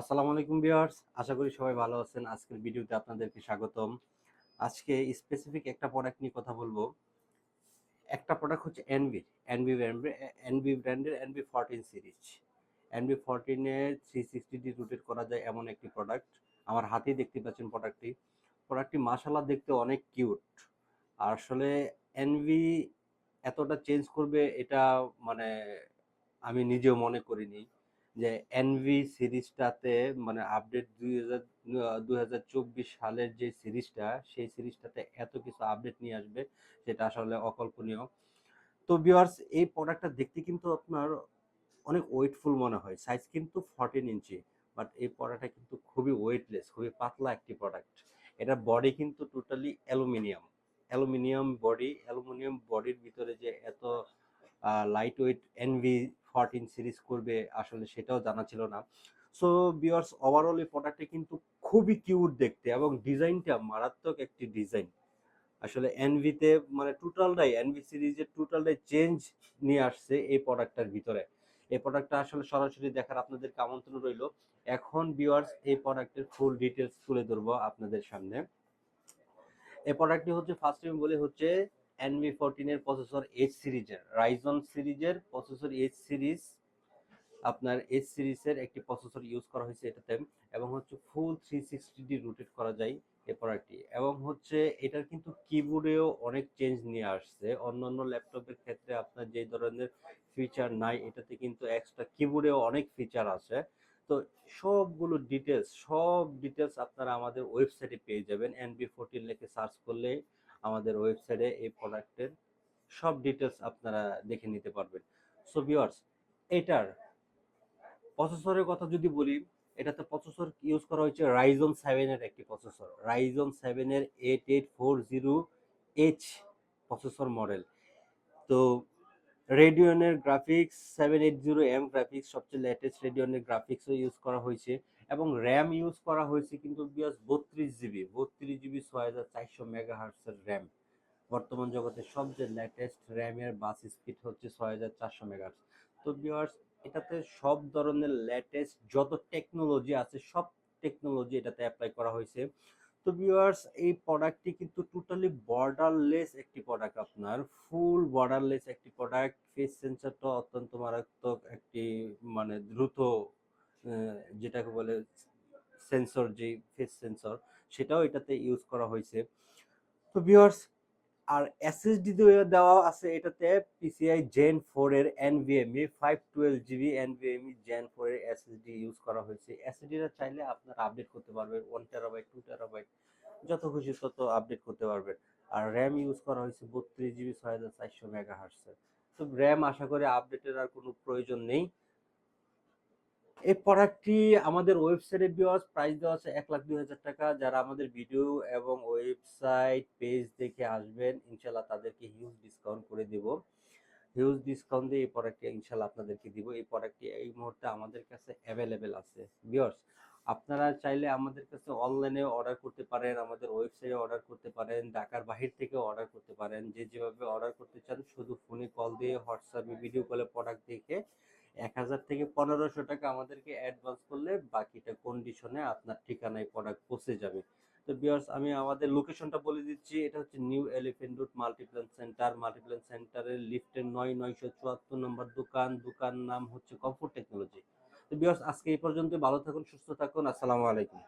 আসসালামু আলাইকুম ভিউয়ার্স, আশা করি সবাই ভালো আছেন। আজকের ভিডিওতে আপনাদেরকে স্বাগতম। আজকে স্পেসিফিক একটা প্রোডাক্ট নিয়ে কথা বলবো। একটা প্রোডাক্ট হচ্ছে এনভি ব্র্যান্ডের NV14 সিরিজ। NV14 এর 360 রোটেট করা যায় এমন একটি প্রোডাক্ট। আমার হাতেই দেখতে পাচ্ছেন প্রোডাক্টটি মাশাআল্লাহ দেখতে অনেক কিউট। আর আসলে এনভি এতটা চেঞ্জ করবে এটা মানে আমি নিজেও মনে করিনি যে এনভি সিরিজটাতে মানে আপডেট 2024 সালের যে সিরিজটা সেই সিরিজটাতে এত কিছু আপডেট নিয়ে আসবে সেটা আসলে অকল্পনীয়। তো ভিউয়ার্স, এই প্রোডাক্টটা দেখতে কিন্তু আপনার অনেক ওয়েটফুল মনে হয়। সাইজ কিন্তু 14 ইঞ্চি, বাট এই প্রোডাক্টটা কিন্তু খুবই ওয়েটলেস, খুবই পাতলা একটি প্রোডাক্ট। এটার বডি কিন্তু টোটালি অ্যালুমিনিয়াম বডির ভিতরে যে এত লাইট ওয়েট NV14 সিরিজ করবে আসলে সেটাও জানা ছিল না। সো ভিউয়ার্স, ওভারঅল এই প্রোডাক্টটা কিন্তু খুবই কিউট দেখতে এবং ডিজাইনটা মারাত্মক একটি ডিজাইন। আসলে এনভিতে মানে এনভি সিরিজের টোটালটাই চেঞ্জ নিয়ে আসছে এই প্রোডাক্টটার ভিতরে। এই প্রোডাক্টটা আসলে সরাসরি দেখার আপনাদেরকে আমন্ত্রণ রইল। এখন ভিউয়ার্স, এই প্রোডাক্টের ফুল ডিটেলস তুলে ধরবো আপনাদের সামনে। এই প্রোডাক্টটি হচ্ছে ফার্স্ট টাইম বলে হচ্ছে NV14 এর প্রসেসর এইচ সিরিজের, রাইজন সিরিজের প্রসেসর এইচ সিরিজ, আপনার এইচ সিরিজের একটি প্রসেসর ইউজ করা হয়েছে এটাতে। এবং হচ্ছে ফুল 360 রোটেট করা যায় এই প্রোডাক্টটি। এবং হচ্ছে এটার কিন্তু কিবোর্ডেও অনেক চেঞ্জ নিয়ে আসছে। অন্যান্য ল্যাপটপের ক্ষেত্রে আপনার যে ধরনের ফিচার নাই, এটাতে কিন্তু এক্সট্রা কিবোর্ডেও অনেক ফিচার আছে। তো সব ডিটেলস আপনারা আমাদের ওয়েবসাইটে পেয়ে যাবেন। NV14 লিখে সার্চ করলে আমাদের ওয়েবসাইটে এই প্রোডাক্টের সব ডিটেলস আপনারা দেখে নিতে পারবেন। সো ভিউয়ার্স, এটার প্রসেসরের কথা যদি বলি, এটাতে প্রসেসর ইউজ করা হয়েছে রাইজন 7 এর একটি প্রসেসর, রাইজন 7 এর 8840H প্রসেসর মডেল। তো রেডিয়নের গ্রাফিক্স 780M গ্রাফিক্স, সবচেয়ে লেটেস্ট রেডিয়নের গ্রাফিক্সও ইউজ করা হয়েছে। এবং র্যাম ইউজ করা হয়েছে কিন্তু বিয়াস 32GB 6400 র্যাম। বর্তমান জগতে সবচেয়ে লেটেস্ট র্যামের বাস স্পিড হচ্ছে 6400 মেগাহার্টজ। তো ভিউয়ার্স, এটাতে সব ধরনের লেটেস্ট যত টেকনোলজি আছে সব টেকনোলজি এটাতে অ্যাপ্লাই করা হয়েছে। তো ভিউয়ার্স, এই প্রোডাক্টটি কিন্তু টোটালি বর্ডারলেস একটি প্রোডাক্ট, আপনার ফুল বর্ডারলেস একটি প্রোডাক্ট। ফেস সেন্সরটা অত্যন্ত মারাত্মক একটি মানে দ্রুত যেটাকে বলে সেন্সর, যে ফেস সেন্সর সেটাও এটাতে ইউজ করা হয়েছে। তো ভিউয়ার্স, আর এসএসডি দেওয়া আছে এটাতে PCI Gen 4 এর NVMe 512GB NVMe Gen 4 এর এসএসডি ইউজ করা হয়েছে। এসএসডিটা চাইলে আপনারা আপডেট করতে পারবেন 1 টেরাবাইট 2 টেরাবাইট, যত খুশি তত আপডেট করতে পারবেন। আর র্যাম ইউজ করা হয়েছে 32GB 6400 মেগাহার্টজ। তো র্যাম আশা করি আপডেটের আর কোনো প্রয়োজন নেই। এই প্রোডাক্টটি আমাদের ওয়েবসাইটে ভিউয়ার্স প্রাইস দেওয়া আছে 1,02,000 টাকা। যারা আমাদের ভিডিও এবং ওয়েবসাইট পেজ দেখে আসবেন ইনশাল্লাহ তাদেরকে হিউজ ডিসকাউন্ট দিয়ে এই প্রোডাক্টটি ইনশাল্লাহ আপনাদেরকে দিব। এই প্রোডাক্টটি এই মুহূর্তে আমাদের কাছে অ্যাভেলেবেল আছে ভিউয়ার্স। আপনারা চাইলে আমাদের কাছে অনলাইনে অর্ডার করতে পারেন, আমাদের ওয়েবসাইটে অর্ডার করতে পারেন, ঢাকার বাহির থেকে অর্ডার করতে পারেন। যে যেভাবে অর্ডার করতে চান শুধু ফোনে কল দিয়ে, হোয়াটসঅ্যাপে ভিডিও কলে প্রোডাক্ট দেখে 1,000 থেকে 1,500 টাকা আমাদেরকে অ্যাডভান্স করলে বাকিটা কন্ডিশনে আপনার ঠিকানায় প্রোডাক্ট পৌঁছে যাবে। তো ভিউয়ার্স, আমি আমাদের লোকেশনটা বলে দিচ্ছি। এটা হচ্ছে নিউ এলিফ্যান্ট রোড মাল্টিপ্ল্যান সেন্টারের লিফটের 9/974 নম্বর দোকান নাম হচ্ছে কমফোর্ট টেকনোলজি। তো ভিউয়ার্স, আজকে এই পর্যন্ত। ভালো থাকুন, সুস্থ থাকুন। আসসালামু আলাইকুম।